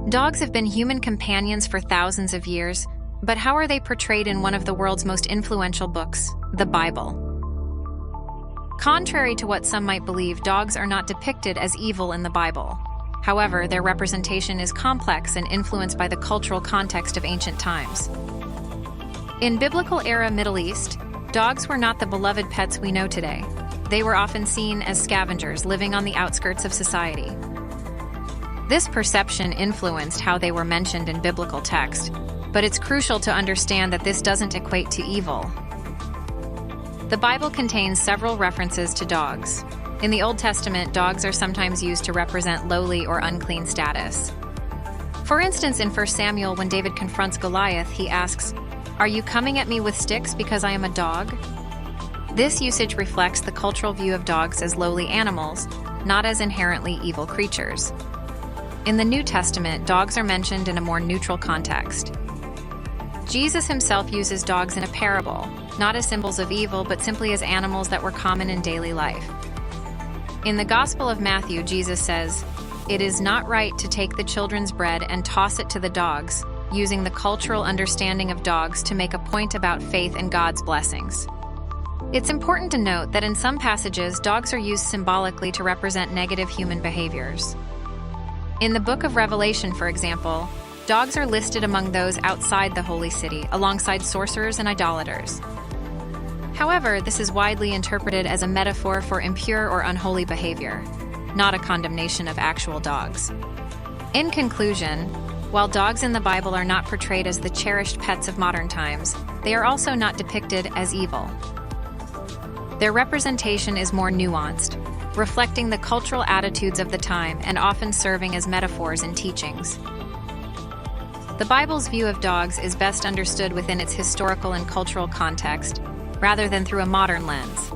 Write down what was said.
Dogs have been human companions for thousands of years, but how are they portrayed in one of the world's most influential books, the Bible? Contrary to what some might believe, dogs are not depicted as evil in the Bible. However, their representation is complex and influenced by the cultural context of ancient times. In biblical-era Middle East, dogs were not the beloved pets we know today. They were often seen as scavengers living on the outskirts of society. This perception influenced how they were mentioned in biblical text, but it's crucial to understand that this doesn't equate to evil. The Bible contains several references to dogs. In the Old Testament, dogs are sometimes used to represent lowly or unclean status. For instance, in 1 Samuel, when David confronts Goliath, he asks, "Are you coming at me with sticks because I am a dog?" This usage reflects the cultural view of dogs as lowly animals, not as inherently evil creatures. In the New Testament, dogs are mentioned in a more neutral context. Jesus himself uses dogs in a parable, not as symbols of evil, but simply as animals that were common in daily life. In the Gospel of Matthew, Jesus says, "It is not right to take the children's bread and toss it to the dogs," using the cultural understanding of dogs to make a point about faith and God's blessings. It's important to note that in some passages, dogs are used symbolically to represent negative human behaviors. In the book of Revelation, for example, dogs are listed among those outside the holy city, alongside sorcerers and idolaters. However, this is widely interpreted as a metaphor for impure or unholy behavior, not a condemnation of actual dogs. In conclusion, while dogs in the Bible are not portrayed as the cherished pets of modern times, they are also not depicted as evil. Their representation is more nuanced, reflecting the cultural attitudes of the time and often serving as metaphors in teachings. The Bible's view of dogs is best understood within its historical and cultural context, rather than through a modern lens.